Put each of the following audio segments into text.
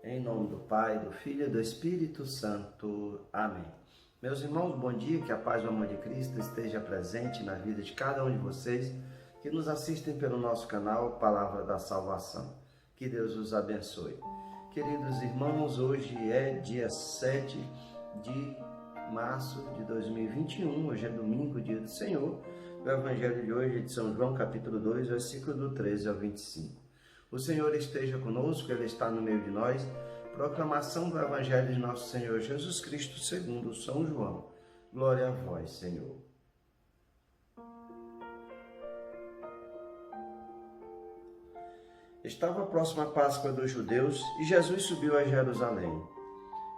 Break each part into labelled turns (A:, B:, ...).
A: Em nome do Pai, do Filho e do Espírito Santo. Amém. Meus irmãos, bom dia, que a paz e o amor de Cristo esteja presente na vida de cada um de vocês que nos assistem pelo nosso canal Palavra da Salvação. Que Deus os abençoe. Queridos irmãos, hoje é dia 7 de março de 2021, hoje é domingo, dia do Senhor. O Evangelho de hoje é de São João, capítulo 2, versículo do 13 ao 25. O Senhor esteja conosco, Ele está no meio de nós. Proclamação do Evangelho de nosso Senhor Jesus Cristo, segundo São João. Glória a vós, Senhor. Estava próxima a Páscoa dos judeus e Jesus subiu a Jerusalém.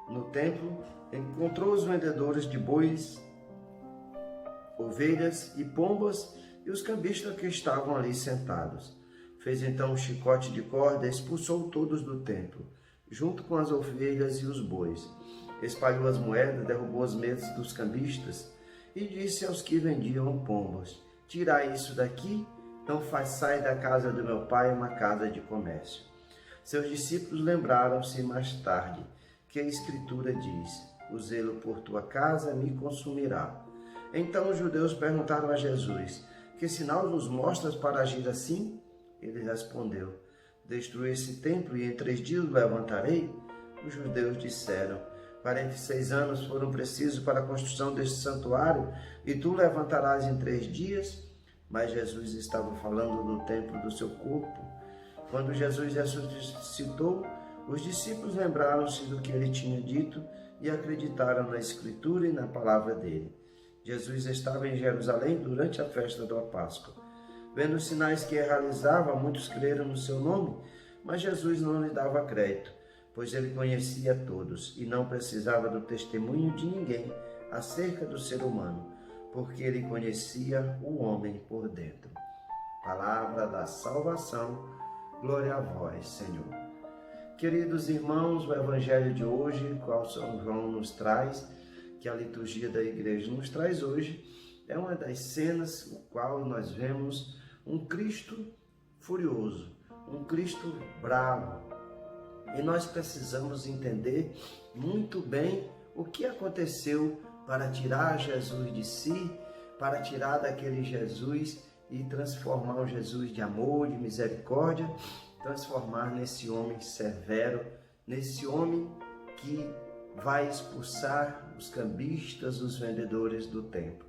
A: No templo, encontrou os vendedores de bois, ovelhas e pombas e os cambistas que estavam ali sentados. Fez então um chicote de corda e expulsou todos do templo, junto com as ovelhas e os bois. Espalhou as moedas, derrubou as mesas dos cambistas e disse aos que vendiam pombas: tirai isso daqui, não façais da casa do meu pai uma casa de comércio. Seus discípulos lembraram-se mais tarde que a Escritura diz: o zelo por tua casa me consumirá. Então os judeus perguntaram a Jesus: que sinal nos mostras para agir assim? Ele respondeu: destrui esse templo e em 3 dias o levantarei? Os judeus disseram: 46 anos foram precisos para a construção deste santuário e tu levantarás em 3 dias? Mas Jesus estava falando do templo do seu corpo. Quando Jesus ressuscitou, os discípulos lembraram-se do que ele tinha dito e acreditaram na Escritura e na palavra dele. Jesus estava em Jerusalém durante a festa da Páscoa. Vendo os sinais que realizava, muitos creram no seu nome, mas Jesus não lhe dava crédito, pois ele conhecia todos e não precisava do testemunho de ninguém acerca do ser humano, porque ele conhecia o homem por dentro. Palavra da salvação, glória a vós, Senhor. Queridos irmãos, o Evangelho de hoje, qual São João nos traz, que a liturgia da igreja nos traz hoje, é uma das cenas no qual nós vemos um Cristo furioso, um Cristo bravo. E nós precisamos entender muito bem o que aconteceu para tirar Jesus de si, para tirar daquele Jesus e transformar um Jesus de amor, de misericórdia, transformar nesse homem severo, nesse homem que vai expulsar os cambistas, os vendedores do templo.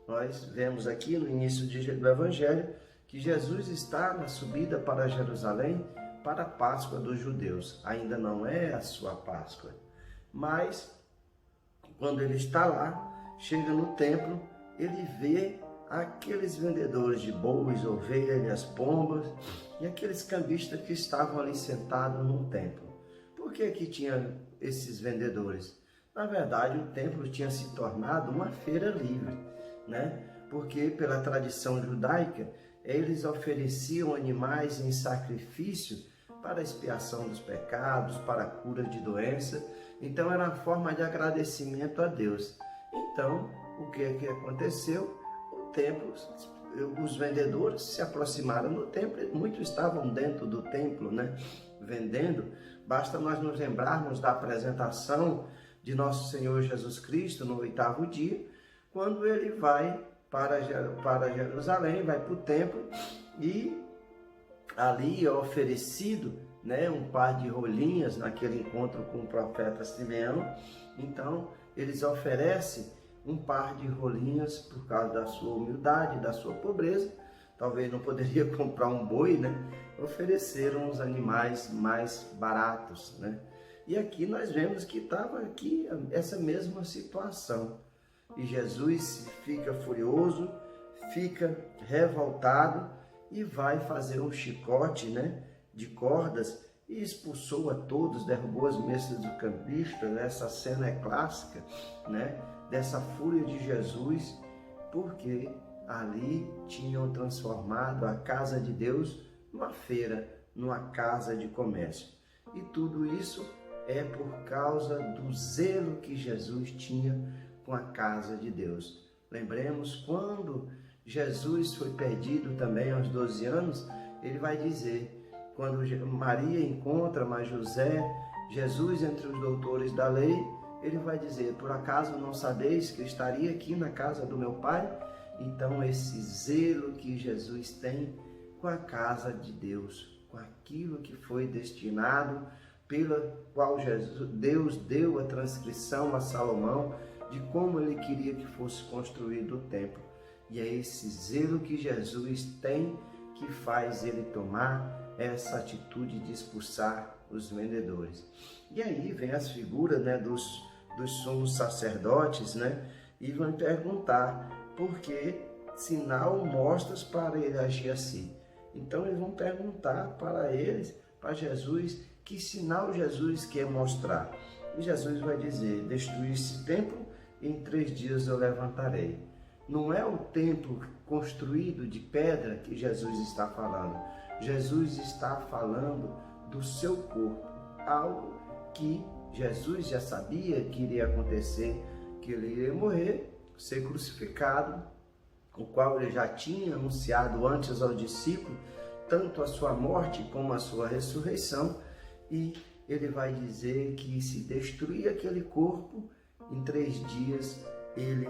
A: Nós vemos aqui no início do Evangelho que Jesus está na subida para Jerusalém para a Páscoa dos judeus. Ainda não é a sua Páscoa, mas quando ele está lá, chega no templo, ele vê aqueles vendedores de bois, ovelhas, pombas e aqueles cambistas que estavam ali sentados no templo. Por que tinha esses vendedores? Na verdade, o templo tinha se tornado uma feira livre, porque pela tradição judaica eles ofereciam animais em sacrifício para a expiação dos pecados, para a cura de doença. Então era uma forma de agradecimento a Deus. Então o que aconteceu? O templo, os vendedores se aproximaram do templo, e muitos estavam dentro do templo, vendendo. Basta nós nos lembrarmos da apresentação de nosso Senhor Jesus Cristo no 8º dia, quando ele vai para Jerusalém, vai para o templo e ali é oferecido um par de rolinhas naquele encontro com o profeta Simeão. Então eles oferecem um par de rolinhas por causa da sua humildade, da sua pobreza. Talvez não poderia comprar um boi, ofereceram os animais mais baratos, E aqui nós vemos que estava aqui essa mesma situação. E Jesus fica furioso, fica revoltado e vai fazer um chicote de cordas e expulsou a todos, derrubou as mesas do cambista. Essa cena é clássica dessa fúria de Jesus, porque ali tinham transformado a casa de Deus numa feira, numa casa de comércio. E tudo isso é por causa do zelo que Jesus tinha com a casa de Deus. Lembremos, quando Jesus foi perdido também aos 12 anos, ele vai dizer, quando Maria encontra, mas José Jesus, entre os doutores da lei, ele vai dizer: por acaso não sabeis que eu estaria aqui na casa do meu Pai? Então esse zelo que Jesus tem com a casa de Deus, com aquilo que foi destinado, pela qual Deus deu a transcrição a Salomão de como ele queria que fosse construído o templo. E é esse zelo que Jesus tem que faz ele tomar essa atitude de expulsar os vendedores. E aí vem as figuras, né, dos sumos sacerdotes, né, e vão perguntar por que sinal mostras para ele agir assim. Então eles vão perguntar para eles, para Jesus, que sinal Jesus quer mostrar. E Jesus vai dizer: destruir esse templo, e em 3 dias eu levantarei. Não é o templo construído de pedra que Jesus está falando. Jesus está falando do seu corpo, algo que Jesus já sabia que iria acontecer, que ele iria morrer, ser crucificado, o qual ele já tinha anunciado antes aos discípulos, tanto a sua morte como a sua ressurreição, e ele vai dizer que se destruir aquele corpo, em 3 dias ele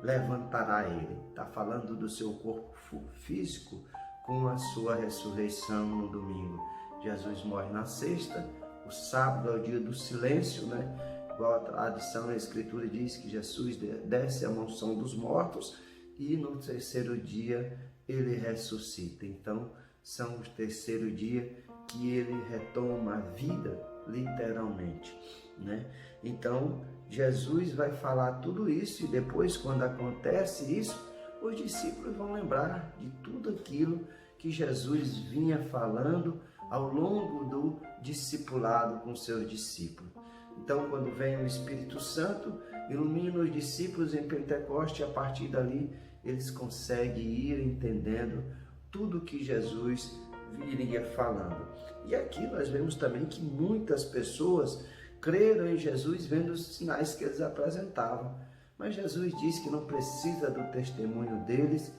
A: levantará ele. Está falando do seu corpo físico com a sua ressurreição no domingo. Jesus morre na sexta, o sábado é o dia do silêncio, né? Igual a tradição, a Escritura diz que Jesus desce a mansão dos mortos e no 3º dia ele ressuscita. Então, são o 3º dia que ele retoma a vida, literalmente, né? Então, Jesus vai falar tudo isso e depois, quando acontece isso, os discípulos vão lembrar de tudo aquilo que Jesus vinha falando ao longo do discipulado com seus discípulos. Então, quando vem o Espírito Santo, ilumina os discípulos em Pentecoste, e a partir dali eles conseguem ir entendendo tudo que Jesus viria falando. E aqui nós vemos também que muitas pessoas creram em Jesus vendo os sinais que eles apresentavam. Mas Jesus diz que não precisa do testemunho deles,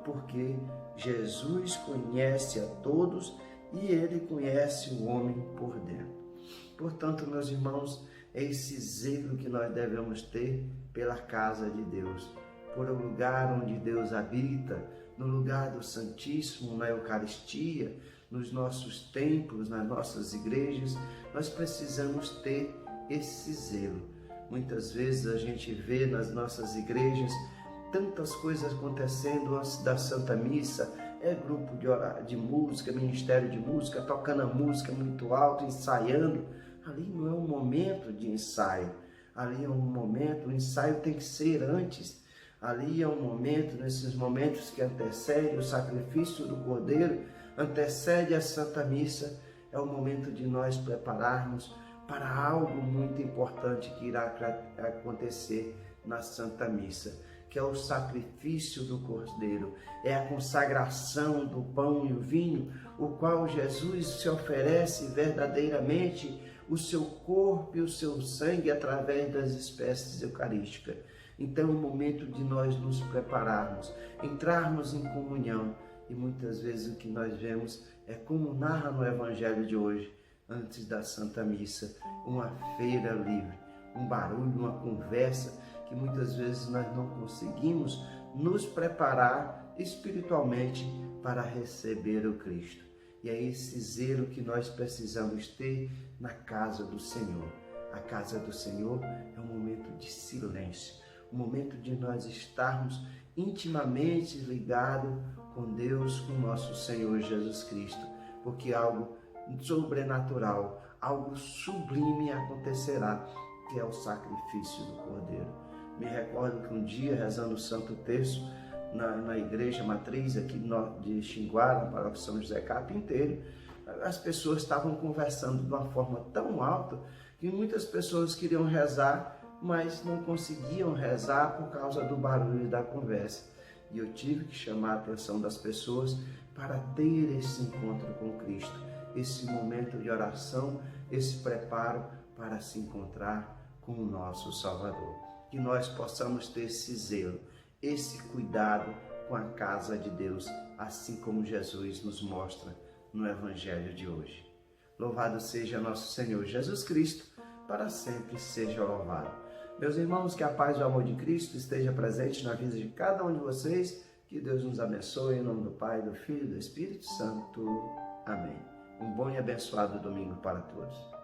A: porque Jesus conhece a todos e ele conhece o homem por dentro. Portanto, meus irmãos, é esse zelo que nós devemos ter pela casa de Deus, por um lugar onde Deus habita, no lugar do Santíssimo, na Eucaristia, nos nossos templos, nas nossas igrejas. Nós precisamos ter esse zelo. Muitas vezes a gente vê nas nossas igrejas tantas coisas acontecendo antes da Santa Missa, grupo de música, ministério de música, tocando a música muito alto, ensaiando. Ali não é um momento de ensaio, ali é um momento, o ensaio tem que ser antes. Ali é um momento, nesses momentos que antecede o sacrifício do Cordeiro, antecede a Santa Missa, é o momento de nós prepararmos para algo muito importante que irá acontecer na Santa Missa, que é o sacrifício do Cordeiro, é a consagração do pão e o vinho, o qual Jesus se oferece verdadeiramente o seu corpo e o seu sangue através das espécies eucarísticas. Então é o momento de nós nos prepararmos, entrarmos em comunhão, e muitas vezes o que nós vemos é como narra no Evangelho de hoje, antes da Santa Missa, uma feira livre, um barulho, uma conversa, que muitas vezes nós não conseguimos nos preparar espiritualmente para receber o Cristo. E é esse zelo que nós precisamos ter na casa do Senhor. A casa do Senhor é um momento de silêncio, um momento de nós estarmos intimamente ligados com Deus, com nosso Senhor Jesus Cristo, porque algo sobrenatural, algo sublime acontecerá, que é o sacrifício do Cordeiro. Me recordo que um dia, rezando o Santo Terço na igreja matriz aqui de Xinguara, na paróquia São José Carpinteiro, as pessoas estavam conversando de uma forma tão alta que muitas pessoas queriam rezar, mas não conseguiam rezar por causa do barulho da conversa. E eu tive que chamar a atenção das pessoas para ter esse encontro com Cristo, esse momento de oração, esse preparo para se encontrar com o nosso Salvador. Que nós possamos ter esse zelo, esse cuidado com a casa de Deus, assim como Jesus nos mostra no Evangelho de hoje. Louvado seja nosso Senhor Jesus Cristo, para sempre seja louvado. Meus irmãos, que a paz e o amor de Cristo esteja presente na vida de cada um de vocês. Que Deus nos abençoe, em nome do Pai, do Filho e do Espírito Santo. Amém. Um bom e abençoado domingo para todos.